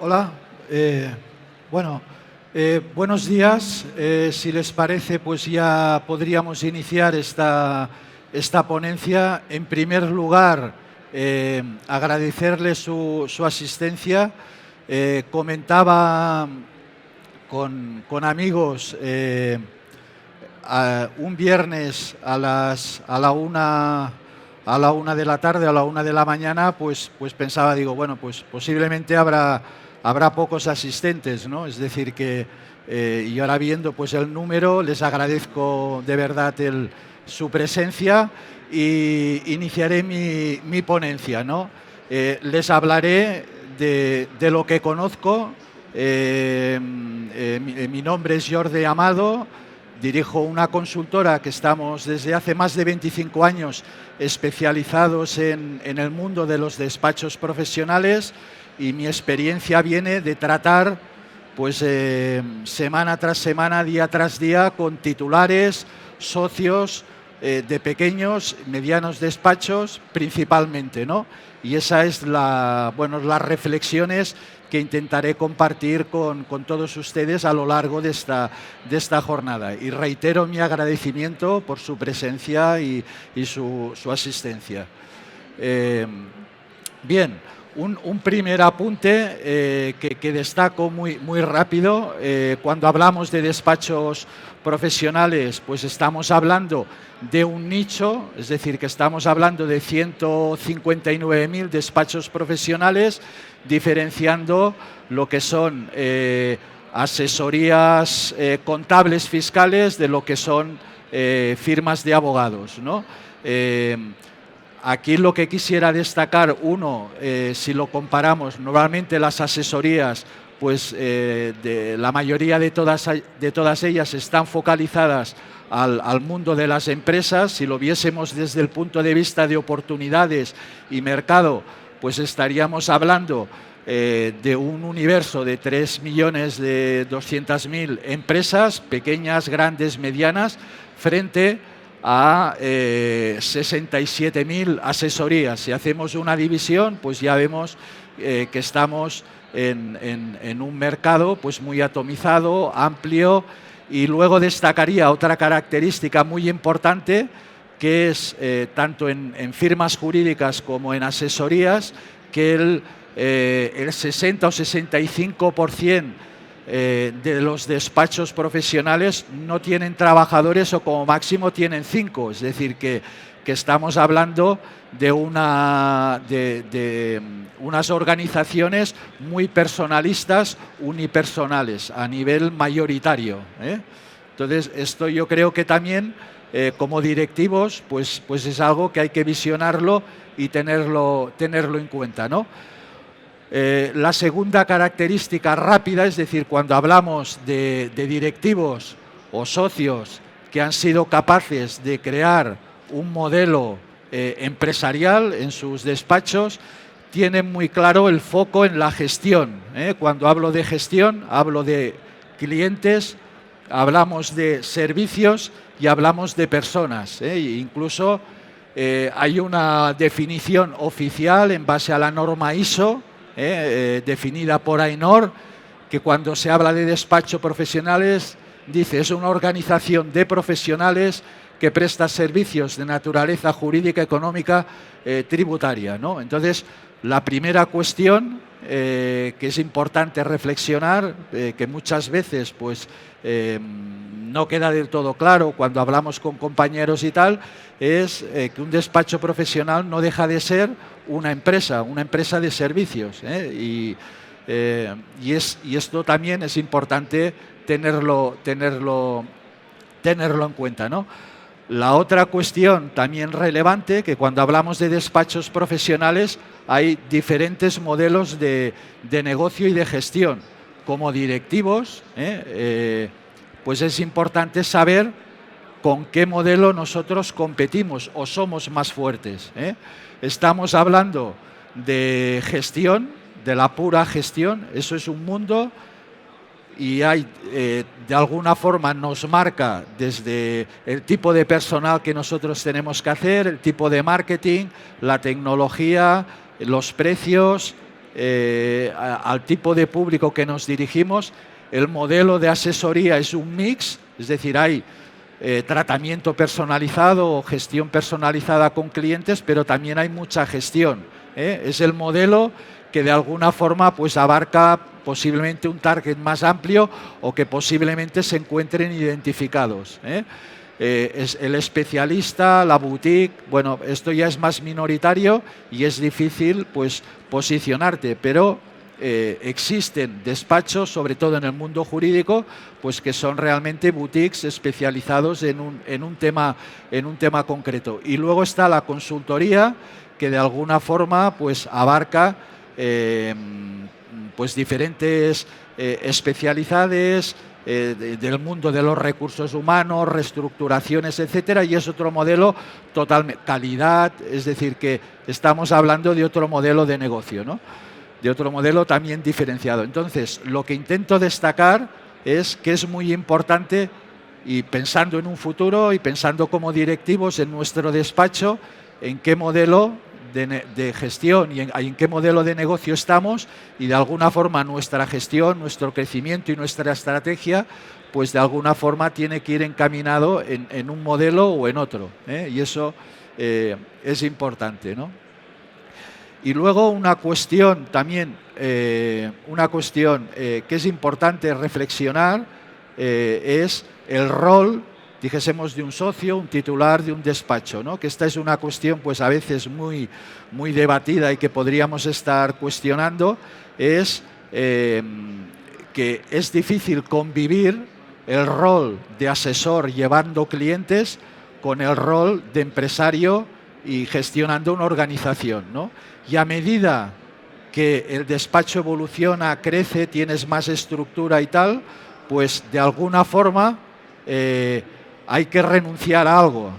Hola, bueno, buenos días. Si les parece, pues ya podríamos iniciar esta ponencia. En primer lugar, agradecerle su asistencia. Comentaba con amigos un viernes a la una de la tarde, a la una de la mañana, pues pensaba, digo, bueno, pues posiblemente habrá pocos asistentes, ¿no? Es decir, y ahora viendo pues el número, les agradezco de verdad su presencia y iniciaré mi ponencia, ¿no? Les hablaré de lo que conozco. Mi nombre es Jordi Amado. Dirijo una consultora que estamos desde hace más de 25 años especializados en el mundo de los despachos profesionales, y mi experiencia viene de tratar pues semana tras semana, día tras día, con titulares, socios de pequeños, medianos despachos principalmente, ¿no? Y esa es las reflexiones que intentaré compartir con todos ustedes a lo largo de esta jornada. Y reitero mi agradecimiento por su presencia y su asistencia. Bien, un primer apunte que destaco muy rápido. Cuando hablamos de despachos profesionales, pues estamos hablando de un nicho, es decir, que estamos hablando de 159.000 despachos profesionales, diferenciando lo que son asesorías contables fiscales de lo que son firmas de abogados, ¿no? Aquí lo que quisiera destacar, si lo comparamos, normalmente las asesorías, pues la mayoría de todas ellas están focalizadas al mundo de las empresas. Si lo viésemos desde el punto de vista de oportunidades y mercado, pues estaríamos hablando de un universo de 3.200.000 empresas, pequeñas, grandes, medianas, frente a 67.000 asesorías. Si hacemos una división, pues ya vemos que estamos en un mercado pues muy atomizado, amplio. Y luego destacaría otra característica muy importante, que es tanto en firmas jurídicas como en asesorías, que el 60 o 65% de los despachos profesionales no tienen trabajadores, o como máximo tienen 5. Es decir, que estamos hablando de unas organizaciones muy personalistas, unipersonales, a nivel mayoritario, ¿eh? Entonces, esto yo creo que también, como directivos, pues es algo que hay que visionarlo y tenerlo en cuenta, ¿no? La segunda característica rápida, es decir, cuando hablamos de directivos o socios que han sido capaces de crear un modelo empresarial en sus despachos, tienen muy claro el foco en la gestión. Cuando hablo de gestión, hablo de clientes, hablamos de servicios y hablamos de personas. Incluso hay una definición oficial en base a la norma ISO, definida por AENOR, que cuando se habla de despacho profesionales, dice, es una organización de profesionales que presta servicios de naturaleza jurídica, económica, tributaria, ¿no? Entonces, la primera cuestión que es importante reflexionar, que muchas veces pues no queda del todo claro cuando hablamos con compañeros y tal, es que un despacho profesional no deja de ser una empresa de servicios, y esto también es importante tenerlo en cuenta, ¿no? La otra cuestión también relevante, que cuando hablamos de despachos profesionales hay diferentes modelos de negocio y de gestión. Como directivos, pues es importante saber con qué modelo nosotros competimos o somos más fuertes. Estamos hablando de gestión, de la pura gestión. Eso es un mundo, y hay, de alguna forma nos marca desde el tipo de personal que nosotros tenemos que hacer, el tipo de marketing, la tecnología, los precios, al tipo de público que nos dirigimos, el modelo de asesoría es un mix, es decir, hay tratamiento personalizado o gestión personalizada con clientes, pero también hay mucha gestión. Es el modelo que de alguna forma pues abarca posiblemente un target más amplio o que posiblemente se encuentren identificados. Es el especialista, la boutique, bueno, esto ya es más minoritario y es difícil pues posicionarte, pero existen despachos, sobre todo en el mundo jurídico, pues que son realmente boutiques especializados en un tema concreto. Y luego está la consultoría, que de alguna forma pues abarca pues diferentes especialidades del mundo de los recursos humanos, reestructuraciones, etcétera, y es otro modelo totalmente calidad, es decir, que estamos hablando de otro modelo de negocio, ¿no? De otro modelo también diferenciado. Entonces, lo que intento destacar es que es muy importante, y pensando en un futuro y pensando como directivos en nuestro despacho, en qué modelo de gestión y en qué modelo de negocio estamos, y de alguna forma nuestra gestión, nuestro crecimiento y nuestra estrategia, pues de alguna forma tiene que ir encaminado en un modelo o en otro, y eso es importante, ¿no? Y luego una cuestión también, que es importante reflexionar, es el rol, dijésemos, de un socio, un titular de un despacho, ¿no? Que esta es una cuestión pues a veces muy debatida y que podríamos estar cuestionando, es que es difícil convivir el rol de asesor llevando clientes con el rol de empresario y gestionando una organización, ¿no? Y a medida que el despacho evoluciona, crece, tienes más estructura y tal, pues de alguna forma hay que renunciar a algo,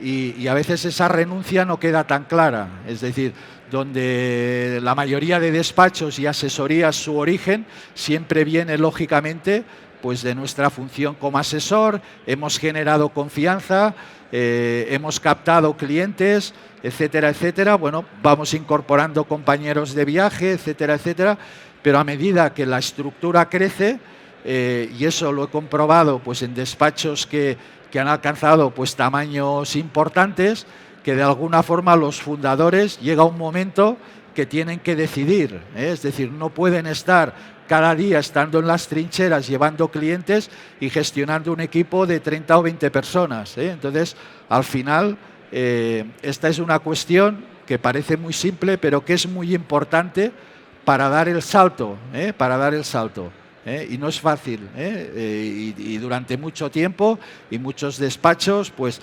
y a veces esa renuncia no queda tan clara. Es decir, donde la mayoría de despachos y asesorías su origen siempre viene lógicamente pues de nuestra función como asesor, hemos generado confianza, hemos captado clientes, etcétera, etcétera. Bueno, vamos incorporando compañeros de viaje, etcétera, etcétera, pero a medida que la estructura crece, y eso lo he comprobado pues en despachos que han alcanzado pues tamaños importantes, que de alguna forma los fundadores llega un momento que tienen que decidir, es decir, no pueden estar cada día estando en las trincheras llevando clientes y gestionando un equipo de 30 o 20 personas. Entonces, al final, esta es una cuestión que parece muy simple, pero que es muy importante para dar el salto, y no es fácil, y durante mucho tiempo y muchos despachos pues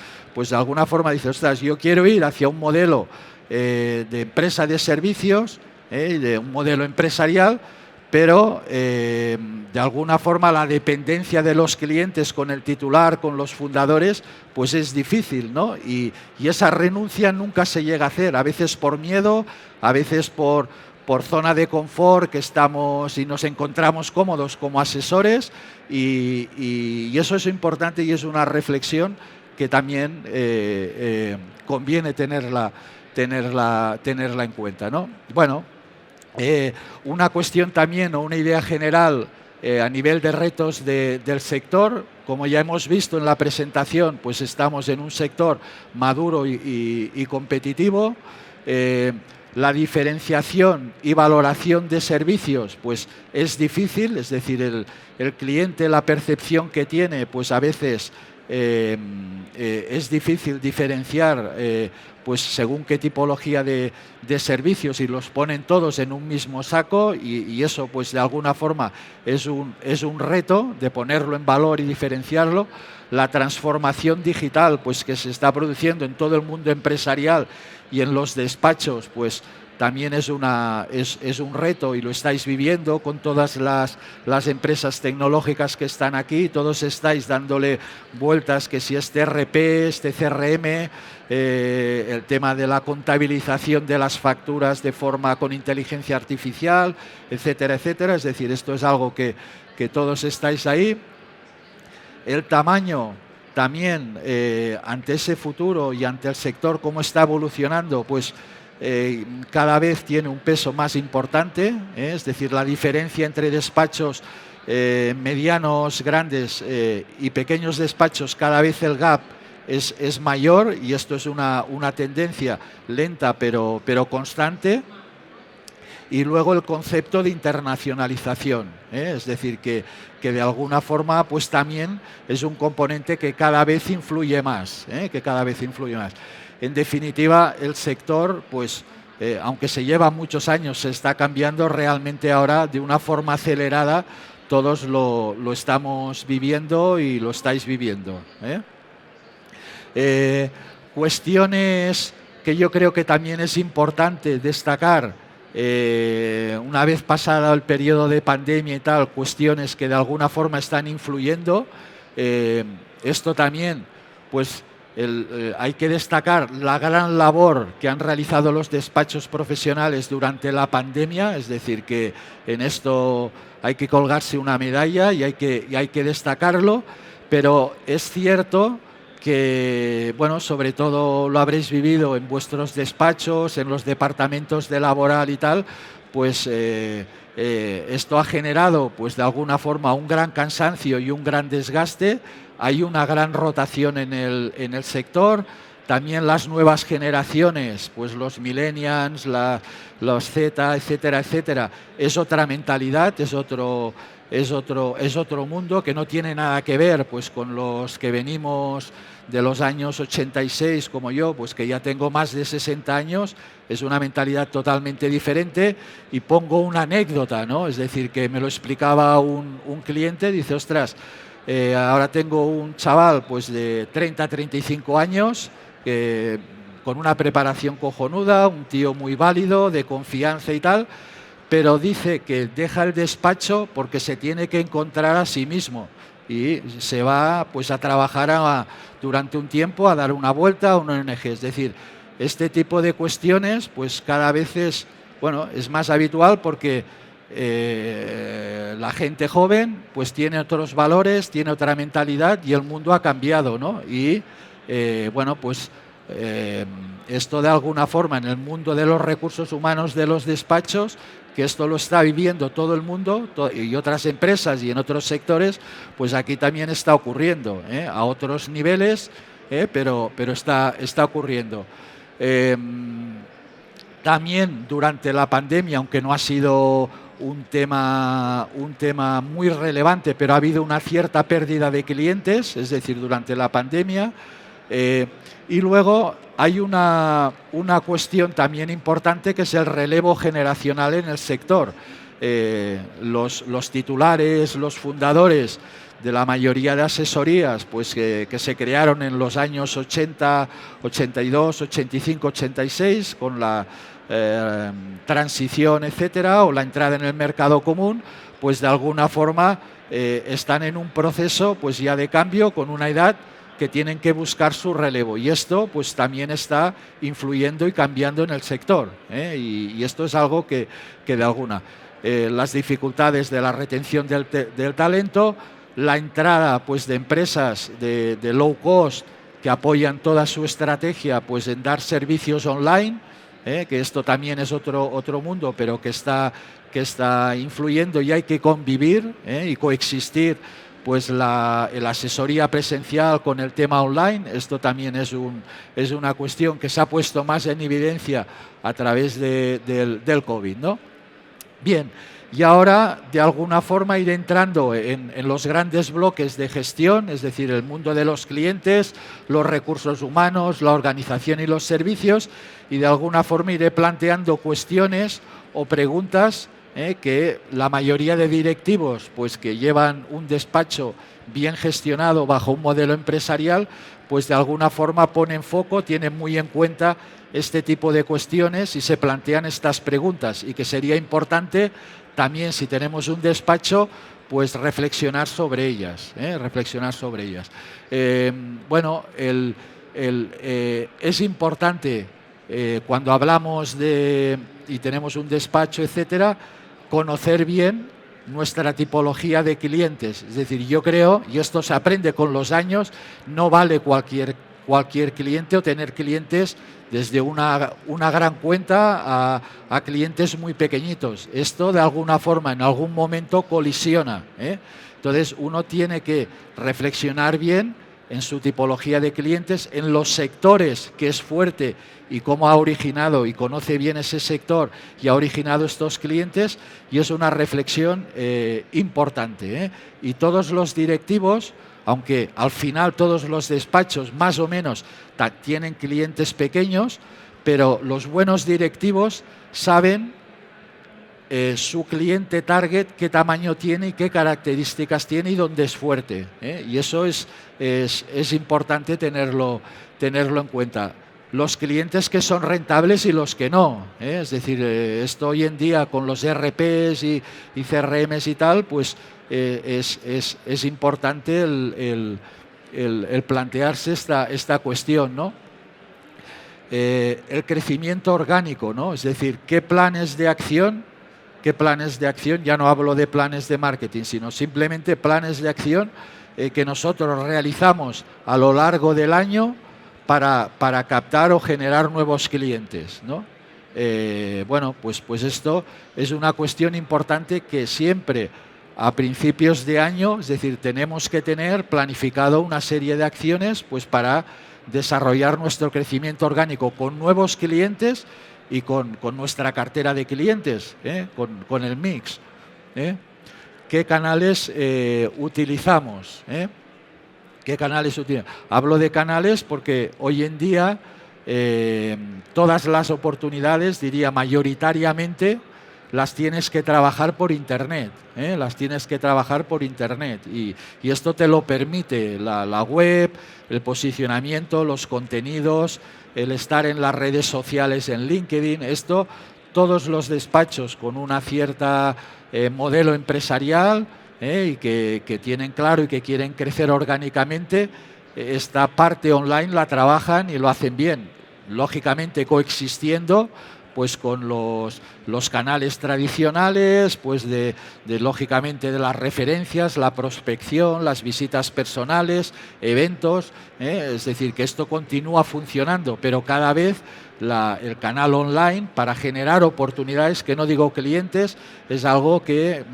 de alguna forma dicen, ostras, yo quiero ir hacia un modelo de empresa de servicios, de un modelo empresarial, pero de alguna forma la dependencia de los clientes con el titular, con los fundadores, pues es difícil, ¿no? Y esa renuncia nunca se llega a hacer, a veces por miedo, a veces por zona de confort, que estamos y nos encontramos cómodos como asesores, y eso es importante y es una reflexión que también conviene tenerla en cuenta, ¿no? Bueno, una cuestión también o una idea general a nivel de retos del sector, como ya hemos visto en la presentación, pues estamos en un sector maduro y competitivo. La diferenciación y valoración de servicios pues es difícil, es decir, el cliente, la percepción que tiene, pues a veces es difícil diferenciar pues según qué tipología de servicios, y los ponen todos en un mismo saco, y eso pues de alguna forma es un reto de ponerlo en valor y diferenciarlo. La transformación digital pues que se está produciendo en todo el mundo empresarial y en los despachos pues también es un reto, y lo estáis viviendo con todas las empresas tecnológicas que están aquí. Todos estáis dándole vueltas, que si este ERP, este CRM, el tema de la contabilización de las facturas de forma con inteligencia artificial, etcétera, etcétera. Es decir, esto es algo que todos estáis ahí. El tamaño también, ante ese futuro y ante el sector cómo está evolucionando, pues cada vez tiene un peso más importante, es decir, la diferencia entre despachos medianos, grandes y pequeños despachos, cada vez el gap es mayor, y esto es una tendencia lenta pero constante. Y luego el concepto de internacionalización, es decir, que de alguna forma pues también es un componente que cada vez influye más, En definitiva, el sector, pues aunque se lleva muchos años, se está cambiando realmente ahora de una forma acelerada. Todos lo estamos viviendo y lo estáis viviendo. Cuestiones que yo creo que también es importante destacar. Una vez pasado el periodo de pandemia y tal, cuestiones que de alguna forma están influyendo. Esto también, pues hay que destacar la gran labor que han realizado los despachos profesionales durante la pandemia, es decir, que en esto hay que colgarse una medalla y hay que destacarlo, pero es cierto que, bueno, sobre todo lo habréis vivido en vuestros despachos, en los departamentos de laboral y tal, pues esto ha generado, pues de alguna forma, un gran cansancio y un gran desgaste. Hay una gran rotación en el sector. También las nuevas generaciones, pues los millennials, los Z, etcétera, etcétera, es otra mentalidad, es otro mundo que no tiene nada que ver pues con los que venimos de los años 86 como yo, pues que ya tengo más de 60 años, es una mentalidad totalmente diferente. Y pongo una anécdota, ¿no? Es decir, que me lo explicaba un cliente, dice, ostras, ahora tengo un chaval pues de 30, 35 años, con una preparación cojonuda, un tío muy válido, de confianza y tal, pero dice que deja el despacho porque se tiene que encontrar a sí mismo y se va pues a trabajar durante un tiempo, a dar una vuelta a una ONG. Es decir, este tipo de cuestiones pues cada vez es más habitual, porque la gente joven pues tiene otros valores, tiene otra mentalidad, y el mundo ha cambiado, ¿no? Y esto de alguna forma en el mundo de los recursos humanos de los despachos, que esto lo está viviendo todo el mundo y otras empresas y en otros sectores, pues aquí también está ocurriendo, a otros niveles, pero está ocurriendo. También durante la pandemia, aunque no ha sido un tema muy relevante, pero ha habido una cierta pérdida de clientes, es decir, durante la pandemia. Y luego hay una cuestión también importante, que es el relevo generacional en el sector. Los titulares, los fundadores de la mayoría de asesorías pues que se crearon en los años 80, 82, 85, 86, con la transición, etcétera, o la entrada en el mercado común, pues de alguna forma están en un proceso pues ya de cambio, con una edad que tienen que buscar su relevo, y esto pues también está influyendo y cambiando en el sector, y esto es algo que de alguna las dificultades de la retención del talento, la entrada pues de empresas de low cost que apoyan toda su estrategia pues en dar servicios online, que esto también es otro mundo, pero que está influyendo, y hay que convivir y coexistir pues la asesoría presencial con el tema online. Esto también es una cuestión que se ha puesto más en evidencia a través del COVID, ¿no? Bien, y ahora de alguna forma ir entrando en los grandes bloques de gestión, es decir, el mundo de los clientes, los recursos humanos, la organización y los servicios, y de alguna forma iré planteando cuestiones o preguntas que la mayoría de directivos pues que llevan un despacho bien gestionado bajo un modelo empresarial, pues de alguna forma ponen foco, tienen muy en cuenta este tipo de cuestiones y se plantean estas preguntas, y que sería importante también, si tenemos un despacho, pues reflexionar sobre ellas, es importante cuando hablamos y tenemos un despacho, etcétera, conocer bien nuestra tipología de clientes. Es decir, yo creo, y esto se aprende con los años, no vale cualquier cualquier cliente o tener clientes desde una gran cuenta a clientes muy pequeñitos. Esto de alguna forma, en algún momento colisiona, ¿eh? Entonces uno tiene que reflexionar bien en su tipología de clientes, en los sectores que es fuerte y cómo ha originado y conoce bien ese sector y ha originado estos clientes, y es una reflexión importante, ¿eh? Y todos los directivos, aunque al final todos los despachos más o menos tienen clientes pequeños, pero los buenos directivos saben su cliente target, qué tamaño tiene y qué características tiene y dónde es fuerte, ¿eh? Y eso es importante tenerlo en cuenta. Los clientes que son rentables y los que no, ¿eh? Es decir, esto hoy en día con los ERPs y CRMs y tal, pues es importante el plantearse esta cuestión, ¿no? El crecimiento orgánico, ¿no? Es decir, qué planes de acción, ya no hablo de planes de marketing, sino simplemente planes de acción que nosotros realizamos a lo largo del año para captar o generar nuevos clientes, ¿no? Bueno, pues esto es una cuestión importante que siempre a principios de año, es decir, tenemos que tener planificado una serie de acciones pues para desarrollar nuestro crecimiento orgánico con nuevos clientes y con nuestra cartera de clientes, con el mix. ¿Qué canales utilizamos? ¿Qué canales utilizamos? Hablo de canales porque hoy en día todas las oportunidades, diría mayoritariamente, las tienes que trabajar por Internet, y esto te lo permite la web, el posicionamiento, los contenidos, el estar en las redes sociales, en LinkedIn. Esto, todos los despachos con una cierta modelo empresarial y que tienen claro y que quieren crecer orgánicamente, esta parte online la trabajan y lo hacen bien, lógicamente coexistiendo pues con los canales tradicionales, pues lógicamente de las referencias, la prospección, las visitas personales, eventos, es decir, que esto continúa funcionando, pero cada vez el canal online para generar oportunidades, que no digo clientes, es algo que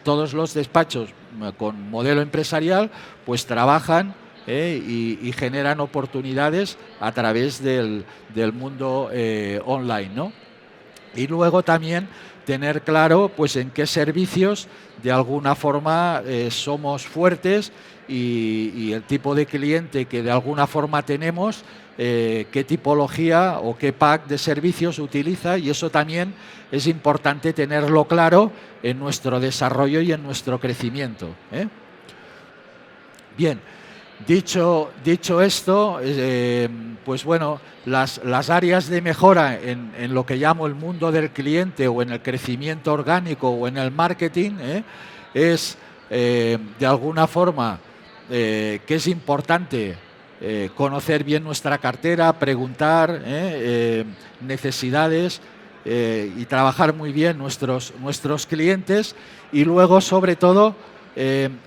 todos los despachos con modelo empresarial pues trabajan y generan oportunidades a través del mundo online, ¿no? Y luego también tener claro pues en qué servicios de alguna forma somos fuertes y el tipo de cliente que de alguna forma tenemos, qué tipología o qué pack de servicios utiliza, y eso también es importante tenerlo claro en nuestro desarrollo y en nuestro crecimiento, ¿eh? Bien. Dicho esto, pues bueno, las áreas de mejora en lo que llamo el mundo del cliente o en el crecimiento orgánico o en el marketing, es de alguna forma que es importante conocer bien nuestra cartera, preguntar necesidades y trabajar muy bien nuestros clientes, y luego sobre todo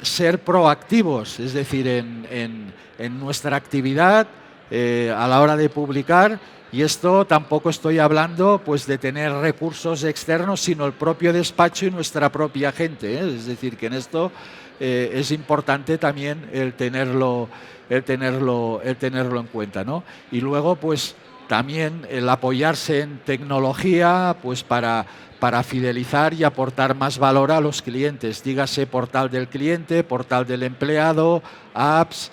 ser proactivos, es decir, en nuestra actividad a la hora de publicar. Y esto tampoco estoy hablando pues de tener recursos externos, sino el propio despacho y nuestra propia gente, ¿eh? Es decir, que en esto es importante también el tenerlo en cuenta, ¿no? Y luego pues también el apoyarse en tecnología pues para fidelizar y aportar más valor a los clientes, dígase portal del cliente, portal del empleado, apps,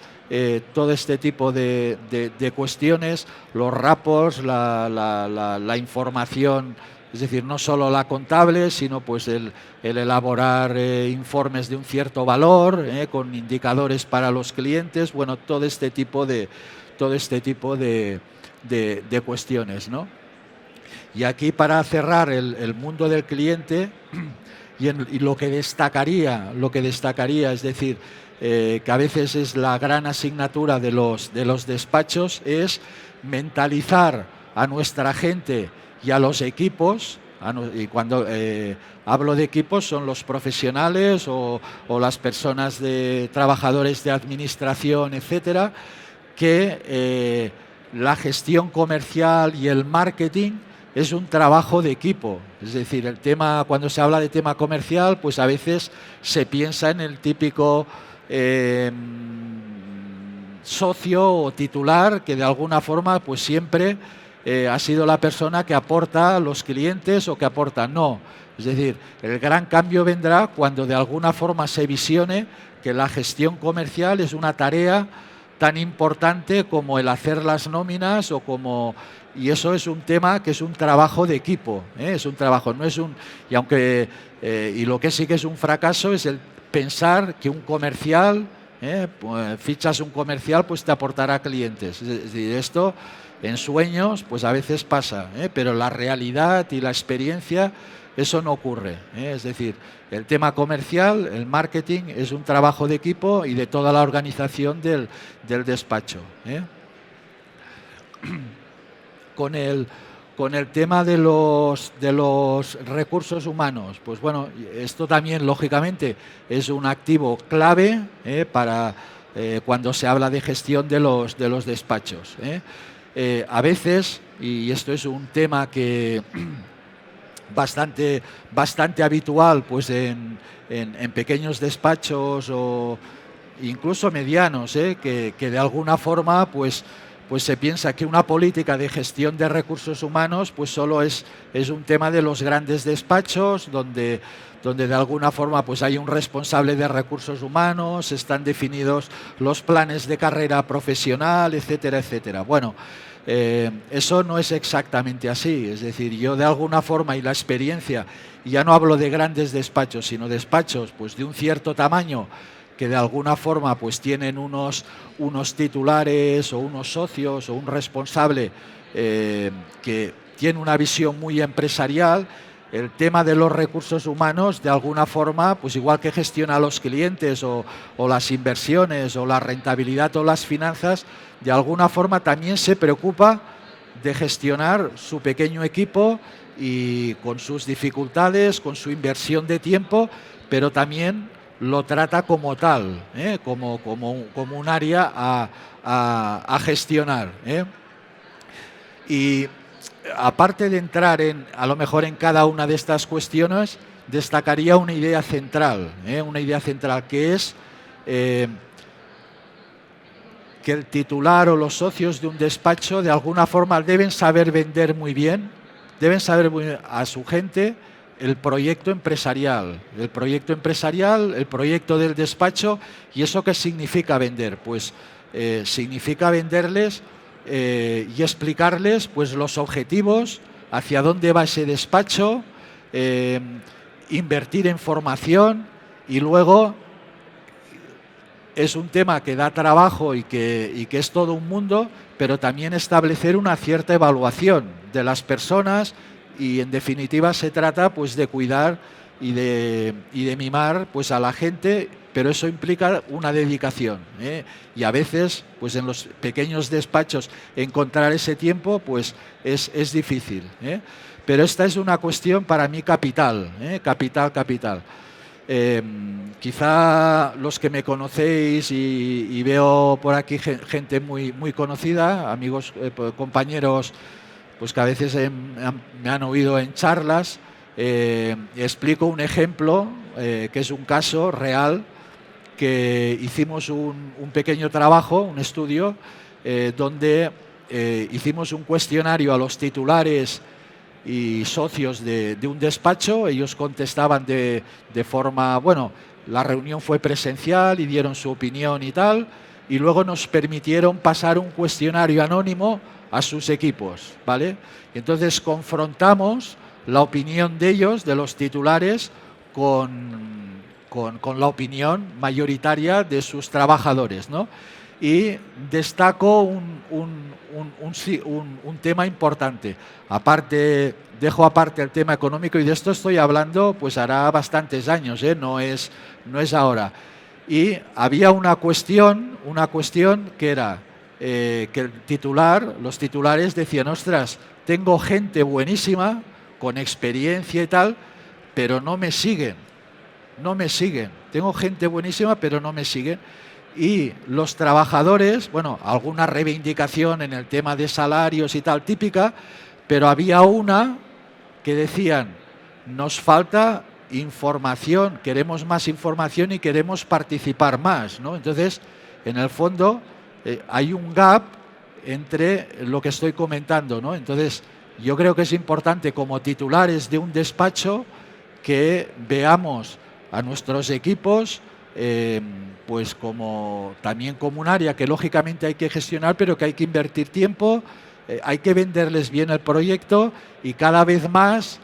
todo este tipo de cuestiones, los reports, la información, es decir, no solo la contable, sino pues el elaborar informes de un cierto valor, con indicadores para los clientes, bueno, todo este tipo de cuestiones, ¿no? Y aquí, para cerrar el mundo del cliente y lo que destacaría, es decir, que a veces es la gran asignatura de los despachos, es mentalizar a nuestra gente y a los equipos. Y cuando hablo de equipos son los profesionales o las personas trabajadores de administración, etcétera, que la gestión comercial y el marketing es un trabajo de equipo. Es decir, el tema, cuando se habla de tema comercial, pues a veces se piensa en el típico socio o titular que de alguna forma pues siempre ha sido la persona que aporta a los clientes o que aporta. No, es decir, el gran cambio vendrá cuando de alguna forma se visione que la gestión comercial es una tarea tan importante como el hacer las nóminas o como... Y eso es un tema que es un trabajo de equipo, es un trabajo, no es un... Y aunque... y lo que sí que es un fracaso es el pensar que un comercial, pues, fichas un comercial, pues te aportará clientes. Es decir, esto en sueños pues a veces pasa, pero la realidad y la experiencia, eso no ocurre. Es decir, el tema comercial, el marketing, es un trabajo de equipo y de toda la organización del despacho. Con el tema de los recursos humanos, pues bueno, esto también lógicamente es un activo clave para cuando se habla de gestión de los despachos. A veces, y esto es un tema que bastante habitual pues en pequeños despachos o incluso medianos, que de alguna forma pues se piensa que una política de gestión de recursos humanos pues solo es un tema de los grandes despachos donde de alguna forma pues hay un responsable de recursos humanos, están definidos los planes de carrera profesional, etcétera, etcétera. Bueno, eso no es exactamente así. Es decir, yo de alguna forma y la experiencia, y ya no hablo de grandes despachos, sino despachos pues de un cierto tamaño que de alguna forma pues tienen unos titulares o unos socios o un responsable que tiene una visión muy empresarial. El tema de los recursos humanos, de alguna forma, pues igual que gestiona los clientes o las inversiones o la rentabilidad o las finanzas, de alguna forma también se preocupa de gestionar su pequeño equipo y con sus dificultades, con su inversión de tiempo, pero también lo trata como tal, como un área a gestionar. Y aparte de entrar a lo mejor en cada una de estas cuestiones, destacaría una idea central que es que el titular o los socios de un despacho de alguna forma deben saber vender muy bien, deben saber muy bien a su gente el proyecto empresarial, el proyecto del despacho. ¿Y eso qué significa vender? Pues significa venderles y explicarles pues los objetivos, hacia dónde va ese despacho, invertir en formación. Y luego es un tema que da trabajo y que es todo un mundo, pero también establecer una cierta evaluación de las personas. Y en definitiva se trata pues de cuidar y de mimar pues a la gente, pero eso implica una dedicación, y a veces pues en los pequeños despachos encontrar ese tiempo pues es difícil, pero esta es una cuestión para mí capital. Quizá los que me conocéis y veo por aquí gente muy conocida, amigos, compañeros, pues que a veces me han oído en charlas, explico un ejemplo que es un caso real, que hicimos un pequeño trabajo, un estudio, donde hicimos un cuestionario a los titulares y socios de un despacho. Ellos contestaban de forma, bueno, la reunión fue presencial y dieron su opinión y tal, y luego nos permitieron pasar un cuestionario anónimo a sus equipos, ¿vale? Entonces confrontamos la opinión de ellos, de los titulares, con la opinión mayoritaria de sus trabajadores, ¿no? Y destaco un tema importante. Dejo aparte el tema económico, y de esto estoy hablando pues hará bastantes años, no es ahora. Y había una cuestión que era que los titulares decían: ostras, tengo gente buenísima, con experiencia y tal, pero no me siguen. Tengo gente buenísima, pero no me siguen. y los trabajadores, bueno, alguna reivindicación en el tema de salarios y tal típica, pero había una que decían, nos falta información, queremos más información y queremos participar más, ¿no? Entonces, en el fondo, hay un gap entre lo que estoy comentando, ¿no? Entonces, yo creo que es importante como titulares de un despacho que veamos a nuestros equipos pues también como un área que lógicamente hay que gestionar, pero que hay que invertir tiempo, hay que venderles bien el proyecto y cada vez más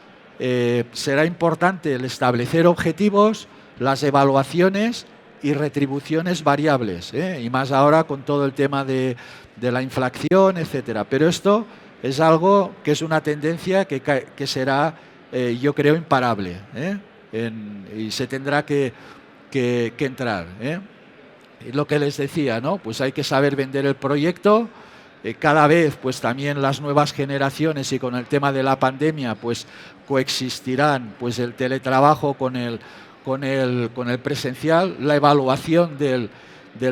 será importante el establecer objetivos, las evaluaciones y retribuciones variables, y más ahora con todo el tema de la inflación, etcétera. Pero esto es algo que es una tendencia que será, yo creo, imparable, y se tendrá que entrar. Y lo que les decía, ¿no? Pues hay que saber vender el proyecto. Cada vez, pues también las nuevas generaciones y con el tema de la pandemia, pues coexistirán, pues el teletrabajo con el presencial, la evaluación del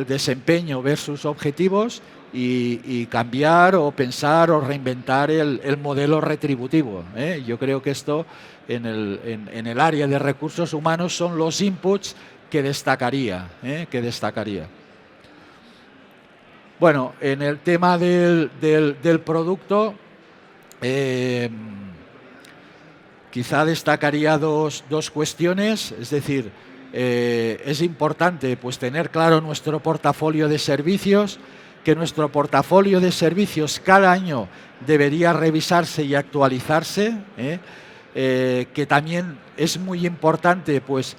desempeño versus objetivos y cambiar o pensar o reinventar el modelo retributivo. Yo creo que esto en el área de recursos humanos son los inputs que destacaría. Bueno, en el tema del producto, quizá destacaría dos cuestiones, es decir, es importante pues tener claro nuestro portafolio de servicios, que nuestro portafolio de servicios cada año debería revisarse y actualizarse, que también es muy importante, pues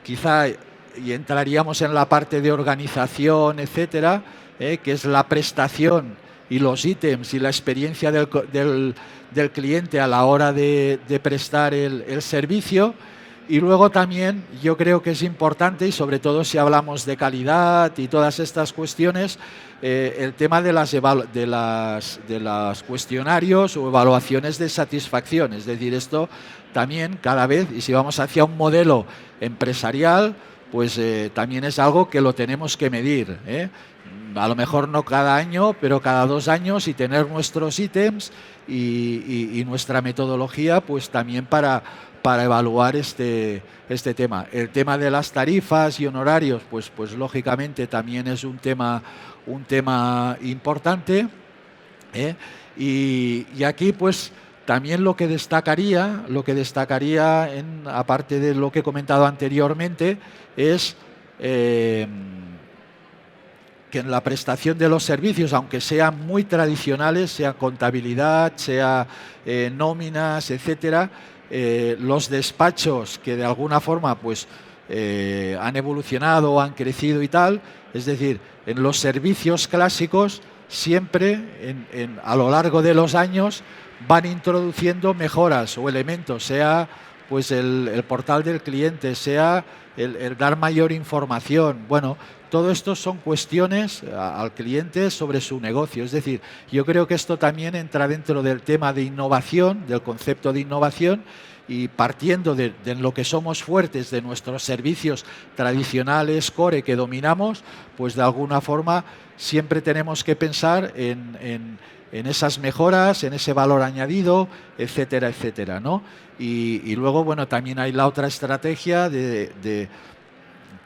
quizá, y entraríamos en la parte de organización, etcétera, que es la prestación y los ítems y la experiencia del cliente a la hora de prestar el servicio. Y luego también yo creo que es importante, y sobre todo si hablamos de calidad y todas estas cuestiones, el tema de los cuestionarios o evaluaciones de satisfacción. Es decir, esto también cada vez, y si vamos hacia un modelo empresarial, pues también es algo que lo tenemos que medir. A lo mejor no cada año, pero cada 2 años, y tener nuestros ítems y nuestra metodología, pues también para evaluar este tema. El tema de las tarifas y honorarios, pues lógicamente también es un tema importante. Y aquí pues también lo que destacaría, aparte de lo que he comentado anteriormente, es que en la prestación de los servicios, aunque sean muy tradicionales, sea contabilidad, sea nóminas, etcétera, los despachos que de alguna forma pues han evolucionado, han crecido y tal, es decir, en los servicios clásicos siempre a lo largo de los años van introduciendo mejoras o elementos, sea pues el portal del cliente, sea el dar mayor información. Bueno, todo esto son cuestiones al cliente sobre su negocio. Es decir, yo creo que esto también entra dentro del tema de innovación, del concepto de innovación, y partiendo de lo que somos fuertes, de nuestros servicios tradicionales, core, que dominamos, pues de alguna forma siempre tenemos que pensar en esas mejoras, en ese valor añadido, etcétera, etcétera, ¿no? Y luego, bueno, también hay la otra estrategia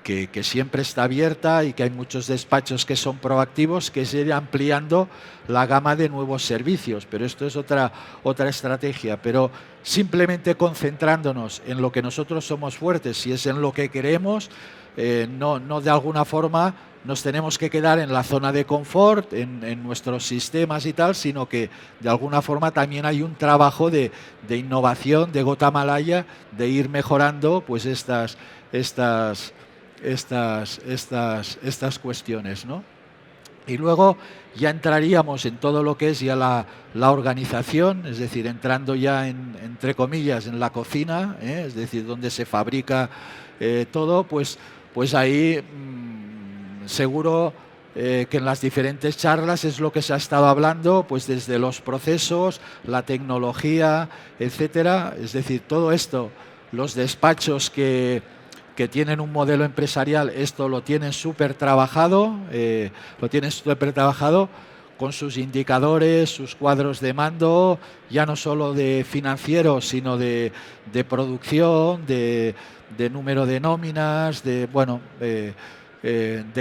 que siempre está abierta y que hay muchos despachos que son proactivos, que es ir ampliando la gama de nuevos servicios, pero esto es otra estrategia. Pero simplemente concentrándonos en lo que nosotros somos fuertes, si es en lo que queremos, no de alguna forma nos tenemos que quedar en la zona de confort, en nuestros sistemas y tal, sino que de alguna forma también hay un trabajo de innovación, de gota malaya, de ir mejorando pues estas cuestiones, ¿no? Y luego ya entraríamos en todo lo que es ya la organización, es decir, entrando ya entre comillas en la cocina, es decir, donde se fabrica todo, pues ahí seguro que en las diferentes charlas es lo que se ha estado hablando, pues desde los procesos, la tecnología, etcétera. Es decir, todo esto, los despachos que que tienen un modelo empresarial, esto lo tienen súper trabajado, con sus indicadores, sus cuadros de mando, ya no solo de financieros, sino de producción, de número de nóminas, de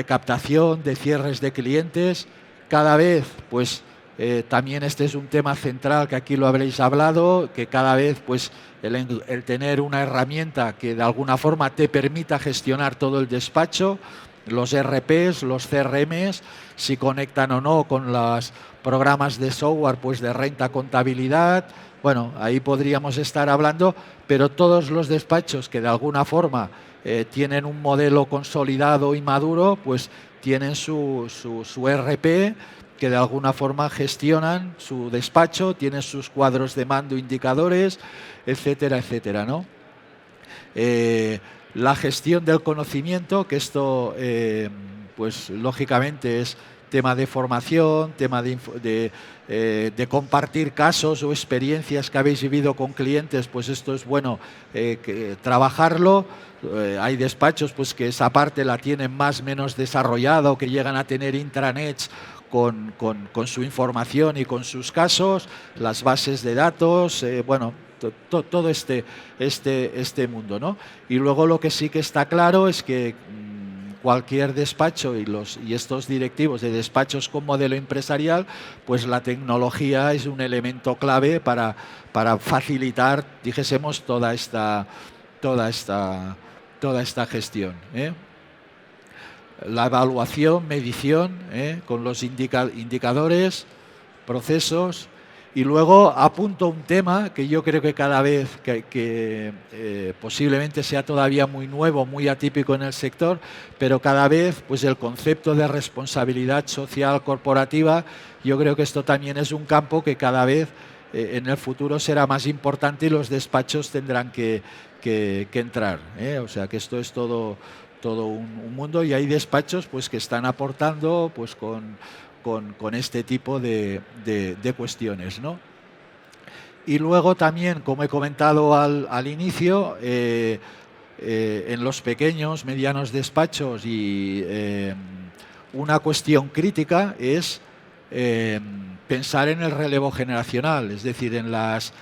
captación, de cierres de clientes. Cada vez, pues, también este es un tema central que aquí lo habréis hablado, que cada vez, pues, el tener una herramienta que de alguna forma te permita gestionar todo el despacho, los RPs, los CRMs, si conectan o no con los programas de software, pues de renta, contabilidad. Bueno, ahí podríamos estar hablando, pero todos los despachos que de alguna forma tienen un modelo consolidado y maduro, pues tienen su RP, que de alguna forma gestionan su despacho, tienen sus cuadros de mando, indicadores, etcétera, etcétera, ¿no? La gestión del conocimiento, que esto, pues lógicamente es tema de formación, tema de compartir casos o experiencias que habéis vivido con clientes, pues esto es bueno trabajarlo. Hay despachos pues que esa parte la tienen más o menos desarrollada o que llegan a tener intranets con su información y con sus casos, las bases de datos, todo este mundo, ¿no? Y luego lo que sí que está claro es que cualquier despacho y estos directivos de despachos con modelo empresarial, pues la tecnología es un elemento clave para facilitar, dijésemos, toda esta gestión, ¿eh? La evaluación, medición, con los indicadores, procesos. Y luego apunto un tema que yo creo que cada vez posiblemente sea todavía muy nuevo, muy atípico en el sector, pero cada vez pues el concepto de responsabilidad social corporativa, yo creo que esto también es un campo que cada vez en el futuro será más importante y los despachos tendrán que entrar, ¿eh? O sea que esto es todo un mundo, y hay despachos pues que están aportando pues con este tipo de cuestiones, ¿no? Y luego también, como he comentado al inicio, en los pequeños, medianos despachos y una cuestión crítica es pensar en el relevo generacional, es decir, en las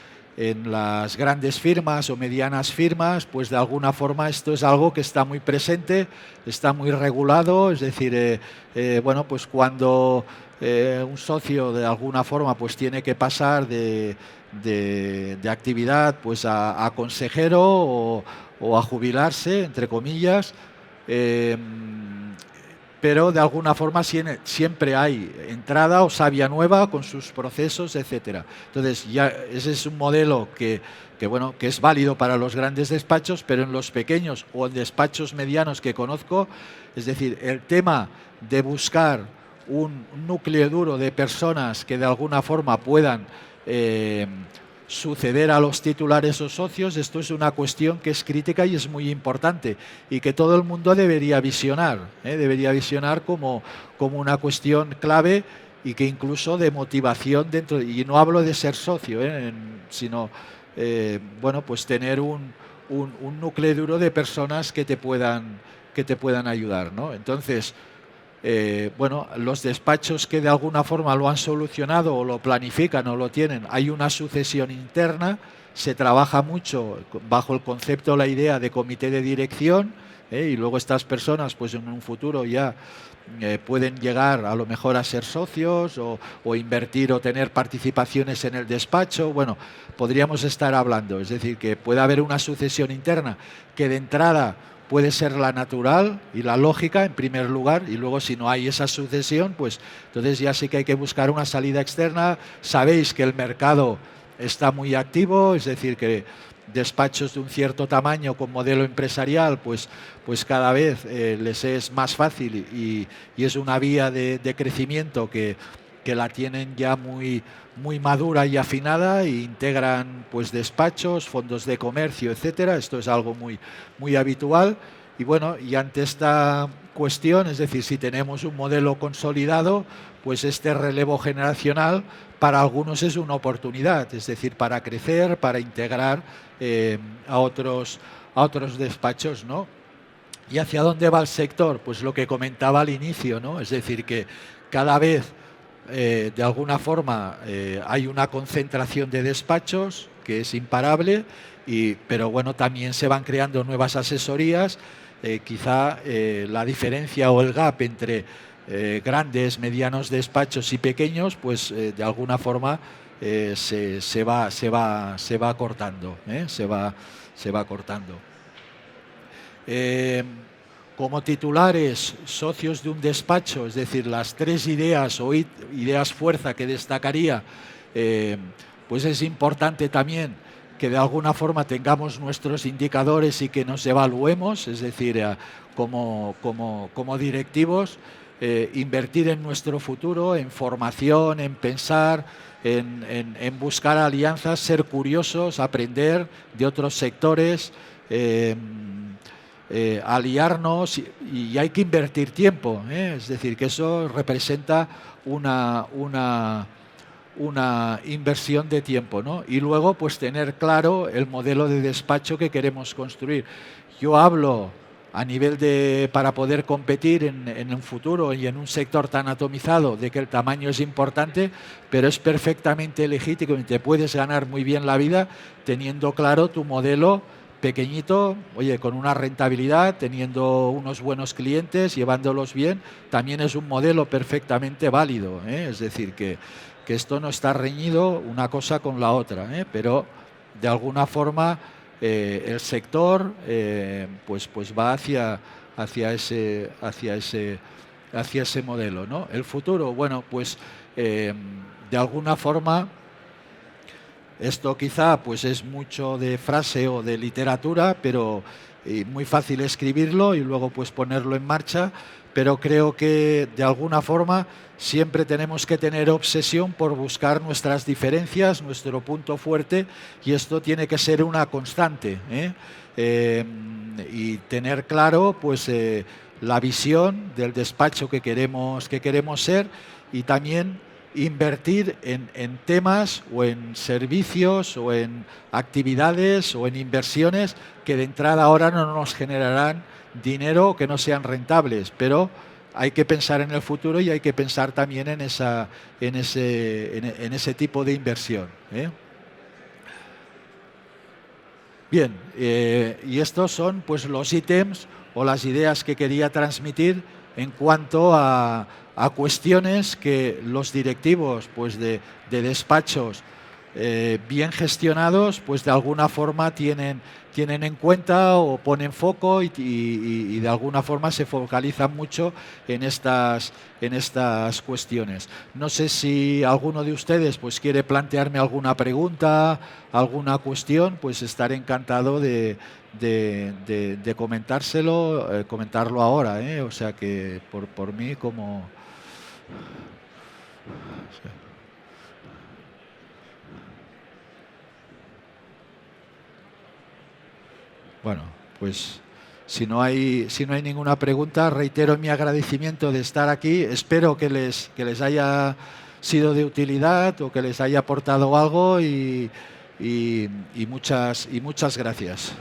grandes firmas o medianas firmas, pues de alguna forma esto es algo que está muy presente, está muy regulado, es decir, pues cuando un socio de alguna forma pues tiene que pasar de actividad pues a consejero o a jubilarse, entre comillas, pero de alguna forma siempre hay entrada o savia nueva con sus procesos, etcétera. Entonces, ya ese es un modelo que es válido para los grandes despachos, pero en los pequeños o en despachos medianos que conozco, es decir, el tema de buscar un núcleo duro de personas que de alguna forma puedan suceder a los titulares o socios, esto es una cuestión que es crítica y es muy importante y que todo el mundo debería visionar como una cuestión clave y que incluso de motivación dentro, y no hablo de ser socio, sino pues tener un núcleo duro de personas que te puedan ayudar, ¿no? Entonces, los despachos que de alguna forma lo han solucionado o lo planifican o lo tienen, hay una sucesión interna, se trabaja mucho bajo el concepto, la idea de comité de dirección, y luego estas personas pues en un futuro ya pueden llegar a lo mejor a ser socios o invertir o tener participaciones en el despacho. Bueno, podríamos estar hablando, es decir, que puede haber una sucesión interna que de entrada puede ser la natural y la lógica en primer lugar, y luego si no hay esa sucesión, pues entonces ya sí que hay que buscar una salida externa. Sabéis que el mercado está muy activo, es decir, que despachos de un cierto tamaño con modelo empresarial, pues cada vez les es más fácil y es una vía de crecimiento que la tienen ya muy madura y afinada, e integran pues despachos, fondos de comercio, etcétera. Esto es algo muy habitual. Y bueno, y ante esta cuestión, es decir, si tenemos un modelo consolidado, pues este relevo generacional para algunos es una oportunidad, es decir, para crecer, para integrar a otros despachos, ¿no? ¿Y hacia dónde va el sector? Pues lo que comentaba al inicio, ¿no? Es decir, que cada vez, de alguna forma, hay una concentración de despachos que es imparable, pero bueno, también se van creando nuevas asesorías. Quizá la diferencia o el gap entre grandes, medianos despachos y pequeños, pues de alguna forma se va cortando, se va cortando. Como titulares, socios de un despacho, es decir, las 3 ideas o ideas fuerza que destacaría, pues es importante también que de alguna forma tengamos nuestros indicadores y que nos evaluemos, es decir, como directivos, invertir en nuestro futuro, en formación, en pensar, en buscar alianzas, ser curiosos, aprender de otros sectores, aliarnos y hay que invertir tiempo, es decir, que eso representa una inversión de tiempo, ¿no? Y luego pues tener claro el modelo de despacho que queremos construir. Yo hablo a nivel para poder competir en un futuro y en un sector tan atomizado, de que el tamaño es importante, pero es perfectamente legítimo y te puedes ganar muy bien la vida teniendo claro tu modelo pequeñito, oye, con una rentabilidad, teniendo unos buenos clientes, llevándolos bien, también es un modelo perfectamente válido, es decir, que esto no está reñido una cosa con la otra, pero de alguna forma el sector pues va hacia ese modelo, ¿no? El futuro, bueno, pues de alguna forma esto quizá pues es mucho de frase o de literatura, pero muy fácil escribirlo y luego pues ponerlo en marcha, pero creo que de alguna forma siempre tenemos que tener obsesión por buscar nuestras diferencias, nuestro punto fuerte, y esto tiene que ser una constante, y tener claro pues la visión del despacho que queremos ser, y también invertir en temas o en servicios o en actividades o en inversiones que de entrada ahora no nos generarán dinero o que no sean rentables, pero hay que pensar en el futuro y hay que pensar también en ese tipo de inversión, Bien, y estos son pues los ítems o las ideas que quería transmitir en cuanto a cuestiones que los directivos pues de despachos bien gestionados pues de alguna forma tienen en cuenta o ponen foco y de alguna forma se focalizan mucho en estas cuestiones. No sé si alguno de ustedes pues quiere plantearme alguna pregunta, alguna cuestión, pues estaré encantado de comentarlo ahora, o sea que por mí como... Bueno, pues si no hay ninguna pregunta, reitero mi agradecimiento de estar aquí. Espero que les haya sido de utilidad o que les haya aportado algo y muchas gracias.